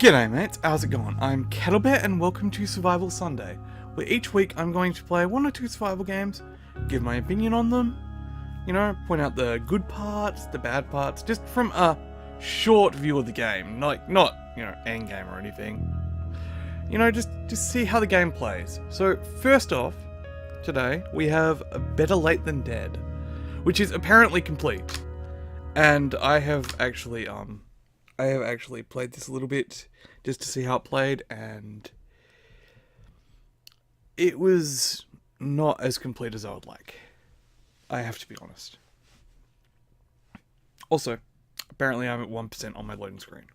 G'day mates, how's it going? I'm Caddlebear and welcome to Survival Sunday, where each week I'm going to play one or two survival games, give my opinion on them, you know, point out the good parts, the bad parts, just from a short view of the game, like not, you know, end game or anything. You know, just see how the game plays. So first off, today we have Better Late Than Dead, which is apparently complete. And I have actually played this a little bit just to see how it played, and it was not as complete as I would like. I have to be honest. Also, apparently I'm at 1% on my loading screen.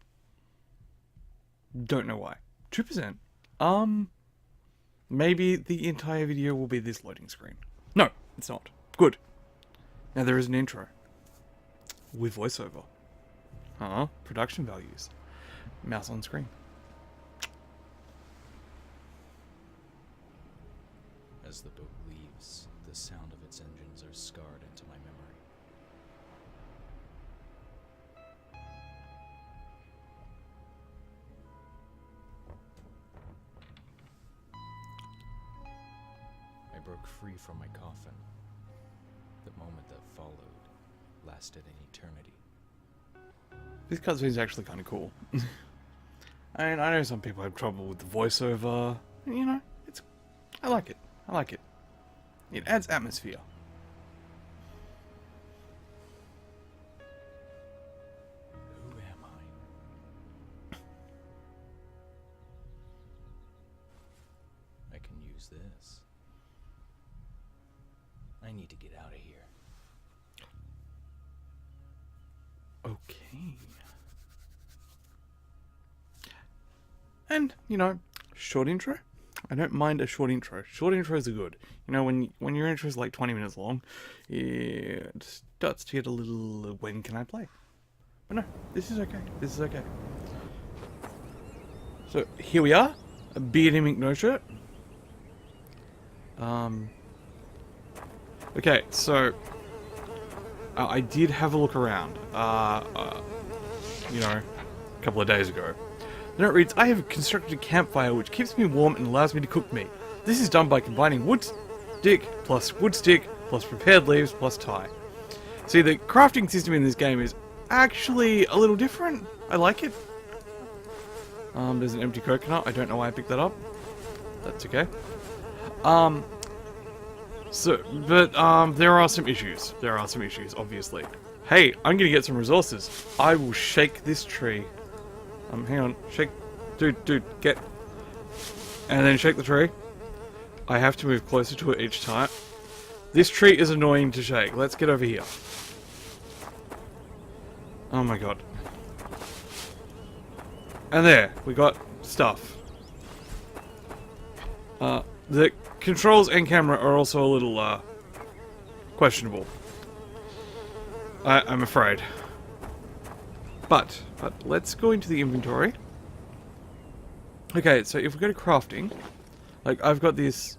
Don't know why. 2%? Maybe the entire video will be this loading screen. No, it's not. Good. Now there is an intro. With voiceover. Production values. Mouse on screen. As the boat leaves, the sound of its engines are scarred into my memory. I broke free from my coffin. The moment that followed lasted an eternity. This cutscene is actually kind of cool. I mean, I know some people have trouble with the voiceover. You know, I like it. I like it. It adds atmosphere. Who am I? I can use this. I need to get out of here. Okay. And, you know, short intro. I don't mind a short intro. Short intros are good. You know, when your intro is like 20 minutes long, it starts to get a little, when can I play? But no, this is okay. This is okay. So, here we are. A Beardy McNo-shirt. Okay, so I did have a look around, you know, a couple of days ago. The note reads, I have constructed a campfire which keeps me warm and allows me to cook meat. This is done by combining wood stick plus prepared leaves plus tie. See, the crafting system in this game is actually a little different. I like it. There's an empty coconut. I don't know why I picked that up. That's okay. There are some issues. There are some issues, obviously. Hey, I'm gonna get some resources. I will shake this tree. Hang on. Shake. Dude, get. And then shake the tree. I have to move closer to it each time. This tree is annoying to shake. Let's get over here. Oh my god. And there, we got stuff. The controls and camera are also a little, questionable. I'm afraid. But let's go into the inventory. Okay, so if we go to crafting, like I've got this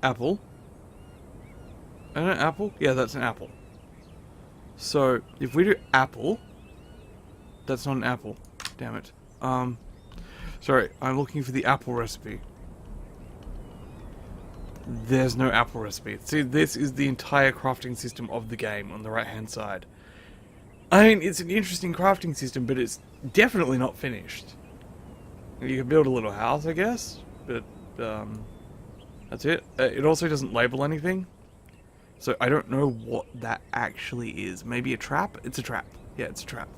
apple. An apple? Yeah, that's an apple. So if we do apple, that's not an apple. Damn it. Sorry, I'm looking for the apple recipe. There's no apple recipe. See, this is the entire crafting system of the game on the right-hand side. I mean, it's an interesting crafting system, but it's definitely not finished. You can build a little house, I guess, but that's it. It also doesn't label anything, so I don't know what that actually is. Maybe a trap? It's a trap. Yeah, it's a trap.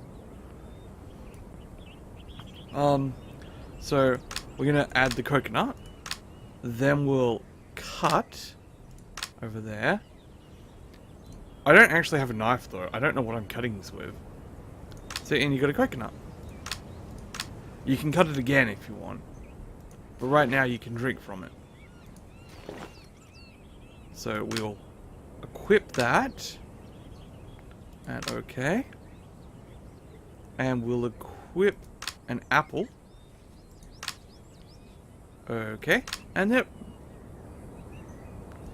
So we're gonna add the coconut, then we'll cut over there. I don't actually have a knife though. I don't know what I'm cutting this with. See, and you got a coconut. You can cut it again if you want, but right now you can drink from it. So we'll equip that, and okay, and we'll equip an apple. Okay, and then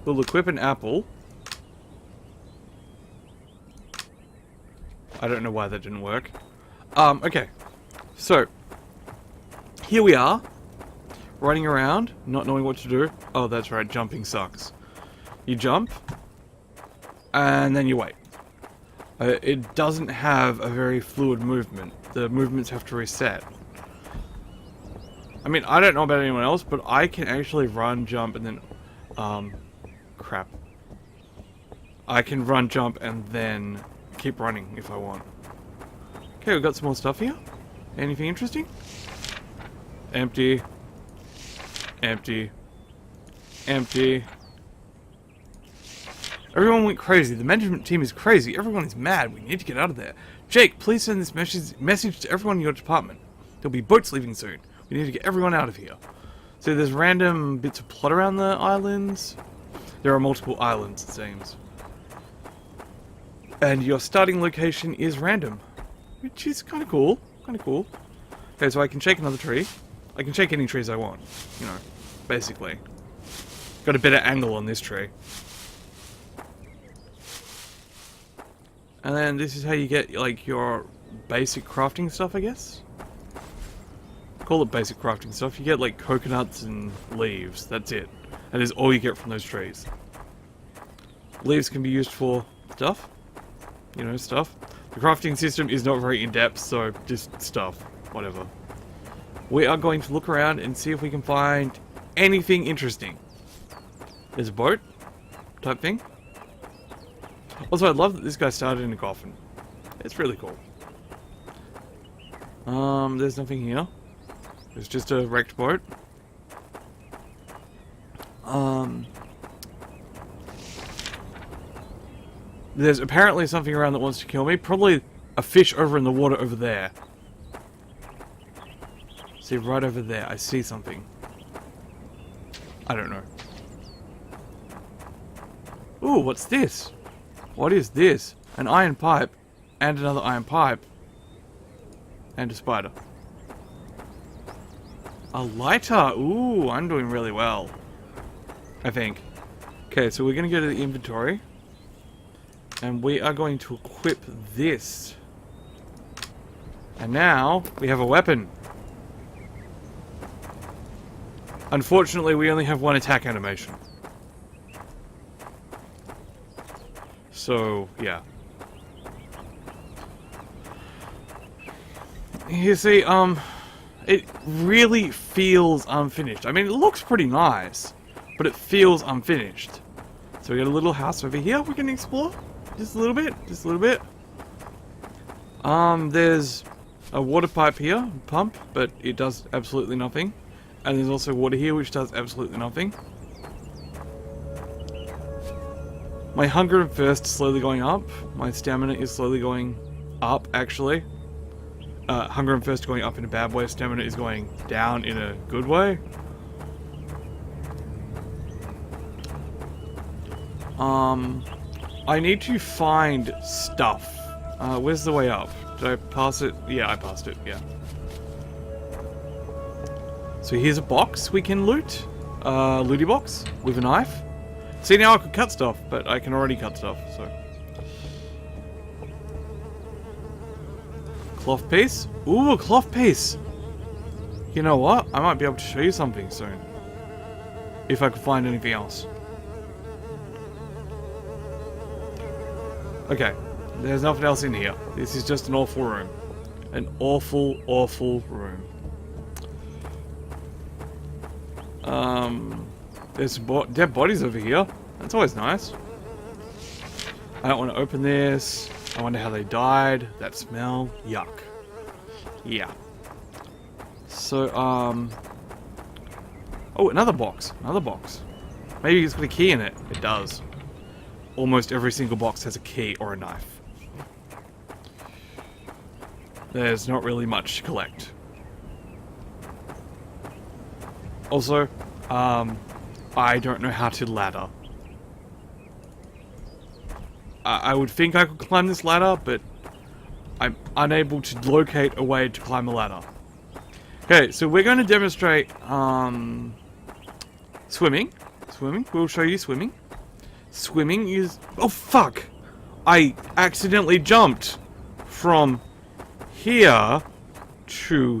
we'll equip an apple. I don't know why that didn't work. Okay. So, here we are, running around, not knowing what to do. Oh, that's right, jumping sucks. You jump, and then you wait. It doesn't have a very fluid movement. The movements have to reset. I mean, I don't know about anyone else, but I can actually run, jump, and then... crap. I can run, jump, and then keep running if I want. Okay, we've got some more stuff here. Anything interesting? Empty. Empty. Empty. Everyone went crazy. The management team is crazy. Everyone is mad. We need to get out of there. Jake, please send this message to everyone in your department. There'll be boats leaving soon. We need to get everyone out of here. So there's random bits of plot around the islands. There are multiple islands, it seems. And your starting location is random. Which is kind of cool. Kind of cool. Okay, so I can shake another tree. I can shake any trees I want. You know, basically. Got a better angle on this tree. And then this is how you get, like, your basic crafting stuff, I guess? Call it basic crafting stuff. You get, like, coconuts and leaves. That's it. That is all you get from those trees. Leaves can be used for stuff. You know, stuff. The crafting system is not very in-depth, so just stuff. Whatever. We are going to look around and see if we can find anything interesting. There's a boat type thing. Also, I love that this guy started in a coffin. It's really cool. There's nothing here. There's just a wrecked boat. There's apparently something around that wants to kill me. Probably a fish over in the water over there. See, right over there. I see something. I don't know. Ooh, what's this? What is this? An iron pipe. And another iron pipe. And a spider. A lighter! Ooh, I'm doing really well. I think. Okay, so we're going to go to the inventory. And we are going to equip this. And now, we have a weapon. Unfortunately, we only have one attack animation. So, yeah. You see, it really feels unfinished. I mean, it looks pretty nice, but it feels unfinished. So we got a little house over here we can explore. Just a little bit, just a little bit. There's a water pipe here, pump, but it does absolutely nothing. And there's also water here, which does absolutely nothing. My hunger and thirst is slowly going up. My stamina is slowly going up, actually. Hunger and thirst going up in a bad way. Stamina is going down in a good way. I need to find stuff. Where's the way up? Did I pass it? Yeah, I passed it, yeah. So here's a box we can loot. Looty box with a knife. See, now I could cut stuff, but I can already cut stuff, so. Cloth piece? Ooh, a cloth piece! You know what? I might be able to show you something soon. If I could find anything else. Okay, there's nothing else in here. This is just an awful room. An awful, awful room. There's dead bodies over here. That's always nice. I don't want to open this. I wonder how they died. That smell. Yuck. Yeah. So, oh, another box. Another box. Maybe it's got a key in it. It does. Almost every single box has a key or a knife. There's not really much to collect. Also, I don't know how to ladder. I would think I could climb this ladder, but I'm unable to locate a way to climb a ladder. Okay, so we're going to demonstrate, swimming. Swimming. We'll show you swimming. Swimming is... Oh, fuck! I accidentally jumped from here to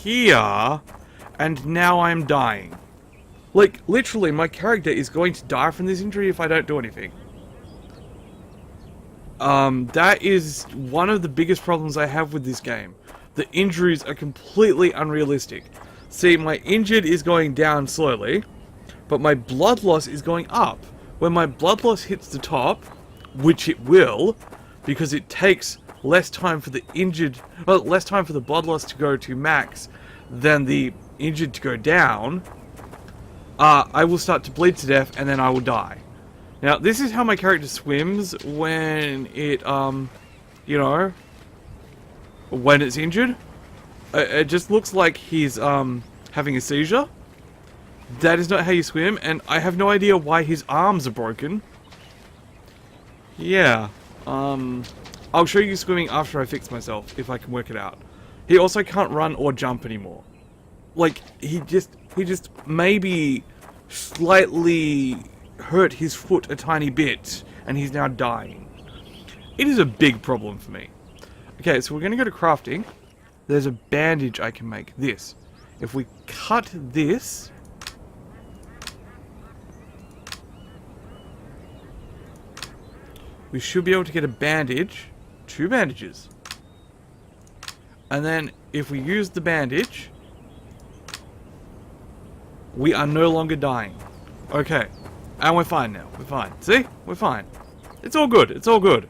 here and now I'm dying. Like, literally, my character is going to die from this injury if I don't do anything. That is one of the biggest problems I have with this game. The injuries are completely unrealistic. See, my injured is going down slowly, but my blood loss is going up. When my blood loss hits the top, which it will, because it takes less time for the less time for the blood loss to go to max than the injured to go down, I will start to bleed to death and then I will die. Now, this is how my character swims when it, you know, when it's injured. It just looks like he's, having a seizure. That is not how you swim, and I have no idea why his arms are broken. Yeah, I'll show you swimming after I fix myself, if I can work it out. He also can't run or jump anymore. Like, he just maybe slightly hurt his foot a tiny bit, and he's now dying. It is a big problem for me. Okay, so we're going to go to crafting. There's a bandage I can make. This. If we cut this, we should be able to get a bandage. 2 bandages. And then, if we use the bandage, we are no longer dying. Okay. And we're fine now. We're fine. See? We're fine. It's all good. It's all good.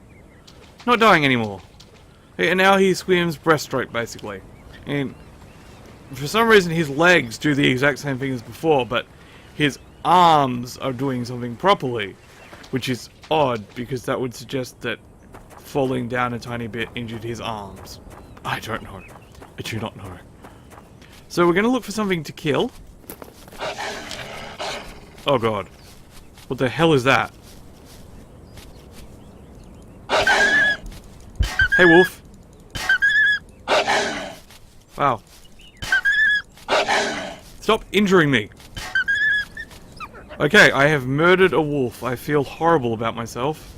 Not dying anymore. And now he swims breaststroke, basically. And for some reason his legs do the exact same thing as before, but his arms are doing something properly. Which is odd, because that would suggest that falling down a tiny bit injured his arms. I don't know. I do not know. So we're going to look for something to kill. Oh god. What the hell is that? Hey, wolf. Wow. Stop injuring me. Okay, I have murdered a wolf. I feel horrible about myself.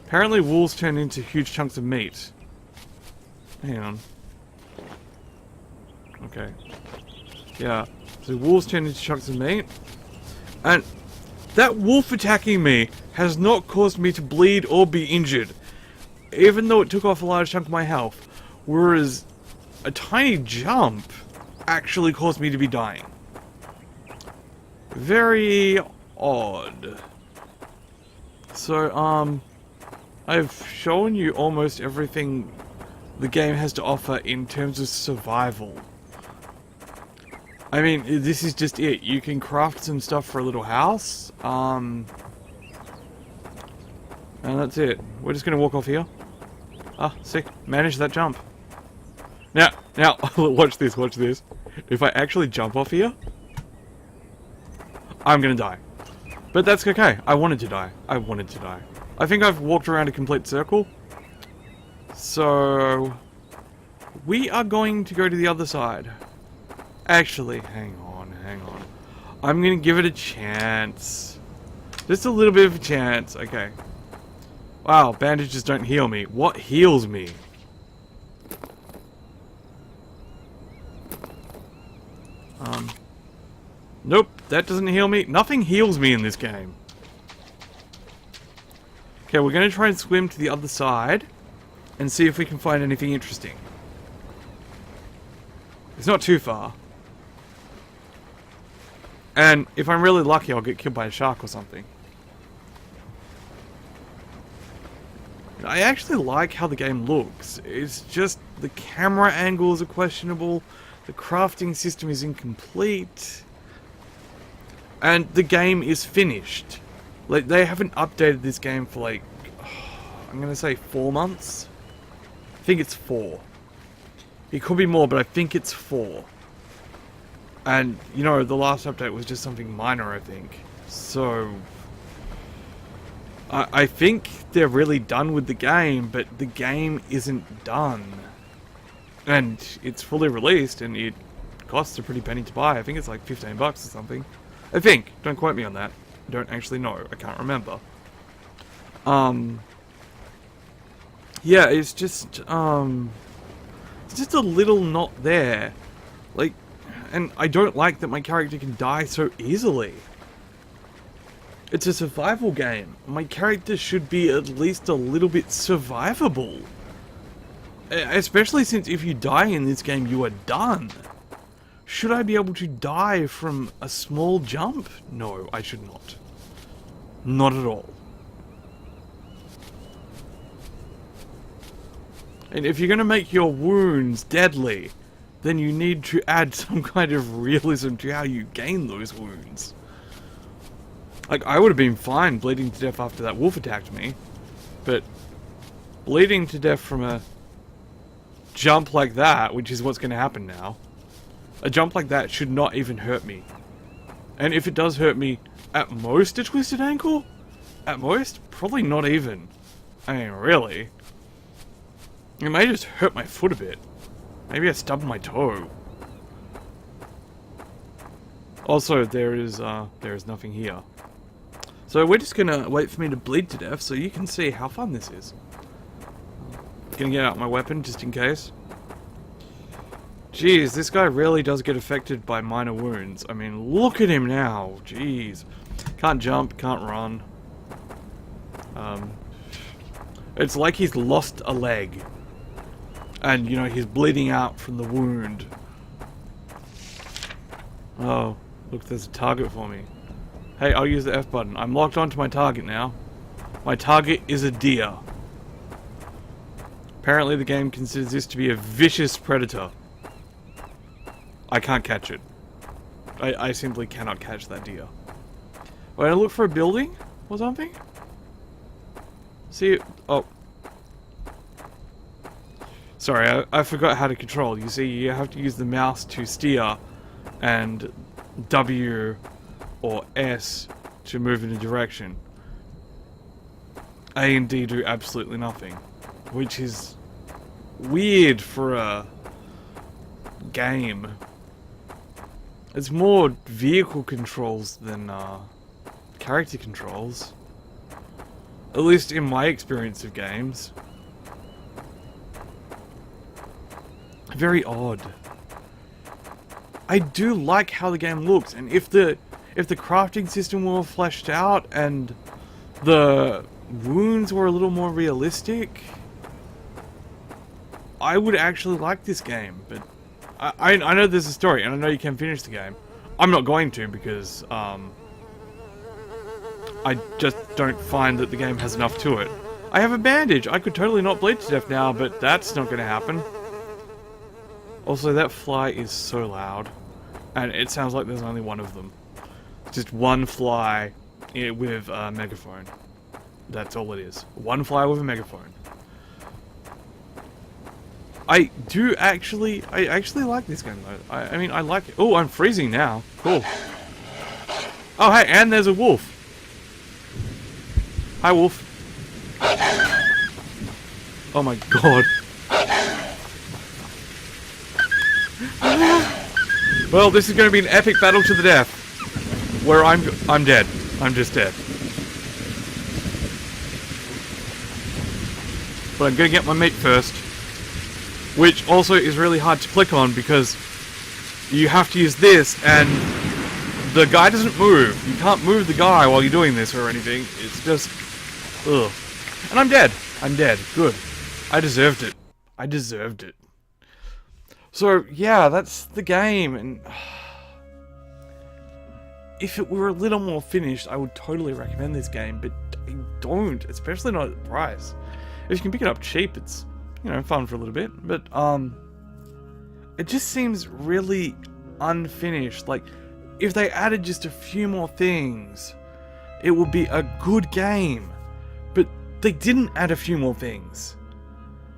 Apparently wolves turn into huge chunks of meat. Hang on. Okay. Yeah. So wolves turn into chunks of meat. And that wolf attacking me has not caused me to bleed or be injured. Even though it took off a large chunk of my health. Whereas a tiny jump actually caused me to be dying. Very odd. So, I've shown you almost everything the game has to offer in terms of survival. I mean, this is just it. You can craft some stuff for a little house, and that's it. We're just gonna walk off here. Ah, sick. Manage that jump. Now, watch this, watch this. If I actually jump off here, I'm gonna die. But that's okay. I wanted to die. I wanted to die. I think I've walked around a complete circle. So, we are going to go to the other side. Actually, hang on. I'm gonna give it a chance. Just a little bit of a chance. Okay. Wow, bandages don't heal me. What heals me? Nope, that doesn't heal me. Nothing heals me in this game. Okay, we're gonna try and swim to the other side and see if we can find anything interesting. It's not too far. And if I'm really lucky, I'll get killed by a shark or something. I actually like how the game looks. It's just the camera angles are questionable, the crafting system is incomplete, and the game is finished. Like, they haven't updated this game for like, I'm gonna say 4 months? I think it's 4. It could be more, but I think it's 4. And, you know, the last update was just something minor, I think. So, I think they're really done with the game, but the game isn't done. And it's fully released, and it costs a pretty penny to buy. I think it's like 15 bucks or something. I think. Don't quote me on that. I don't actually know. I can't remember. Yeah, it's just a little not there. Like, And I don't like that my character can die so easily. It's a survival game. My character should be at least a little bit survivable. Especially since if you die in this game, you are done. Should I be able to die from a small jump? No, I should not. Not at all. And if you're going to make your wounds deadly, then you need to add some kind of realism to how you gain those wounds. Like, I would have been fine bleeding to death after that wolf attacked me, but bleeding to death from a jump like that, which is what's going to happen now, a jump like that should not even hurt me. And if it does hurt me, at most a twisted ankle? At most? Probably not even. I mean, really. It may just hurt my foot a bit. Maybe I stubbed my toe. Also, there is nothing here. So we're just gonna wait for me to bleed to death so you can see how fun this is. Gonna get out my weapon just in case. Jeez, this guy really does get affected by minor wounds. I mean, look at him now. Jeez. Can't jump, can't run. It's like he's lost a leg. And, you know, he's bleeding out from the wound. Oh, look, there's a target for me. Hey, I'll use the F button. I'm locked onto my target now. My target is a deer. Apparently the game considers this to be a vicious predator. I can't catch it. I simply cannot catch that deer. Wait, I look for a building or something? See it? Oh. Sorry, I forgot how to control. You see, you have to use the mouse to steer and W or S to move in a direction. A and D do absolutely nothing, which is weird for a game. It's more vehicle controls than character controls. At least in my experience of games. Very odd. I do like how the game looks, and if the crafting system were fleshed out and the wounds were a little more realistic, I would actually like this game. But I know there's a story, and I know you can finish the game. I'm not going to because I just don't find that the game has enough to it. I have a bandage. I could totally not bleed to death now, but that's not going to happen. Also, that fly is so loud, and it sounds like there's only one of them. Just one fly with a megaphone. That's all it is. One fly with a megaphone. I actually like this game though. I mean, I like it. Oh, I'm freezing now. Cool. Oh, hey, and there's a wolf. Hi, wolf. Oh my god. Well, this is going to be an epic battle to the death, where I'm dead. I'm just dead. But I'm going to get my meat first, which also is really hard to click on because you have to use this, and the guy doesn't move. You can't move the guy while you're doing this or anything. It's just, ugh. And I'm dead. I'm dead. Good. I deserved it. I deserved it. So, yeah, that's the game, and if it were a little more finished, I would totally recommend this game, but I don't, especially not at the price. If you can pick it up cheap, it's, you know, fun for a little bit, but, it just seems really unfinished. Like, if they added just a few more things, it would be a good game, but they didn't add a few more things.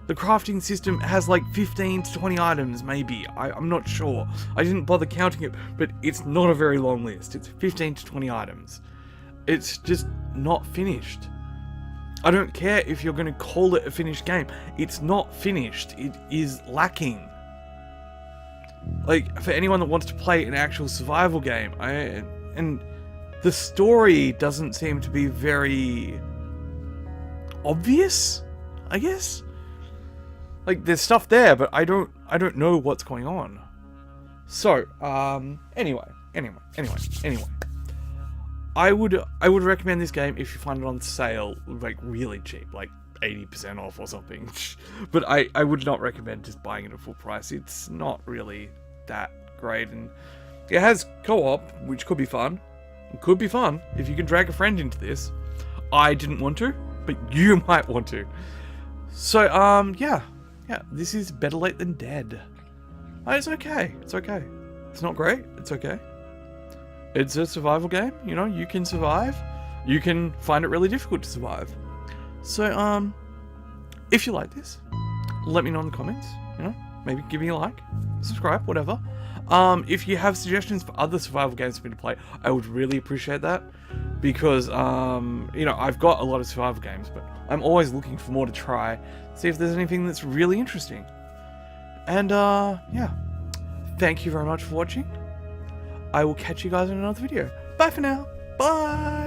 The crafting system has like 15 to 20 items, maybe. I'm not sure. I didn't bother counting it, but it's not a very long list. It's 15 to 20 items. It's just not finished. I don't care if you're going to call it a finished game. It's not finished. It is lacking. Like, for anyone that wants to play an actual survival game, and the story doesn't seem to be very obvious, I guess. Like, there's stuff there, but I don't know what's going on. So, anyway. I would recommend this game if you find it on sale, like really cheap, like 80% off or something. But I would not recommend just buying it at full price. It's not really that great, and it has co-op, which could be fun. It could be fun if you can drag a friend into this. I didn't want to, but you might want to. So, yeah, this is better late than dead. It's okay. It's not great. It's okay. It's a survival game. You know, you can survive. You can find it really difficult to survive. So, if you like this, let me know in the comments. You know, maybe give me a like, subscribe, whatever. If you have suggestions for other survival games for me to play, I would really appreciate that. Because, you know, I've got a lot of survival games, but I'm always looking for more to try. See if there's anything that's really interesting. And, yeah. Thank you very much for watching. I will catch you guys in another video. Bye for now. Bye!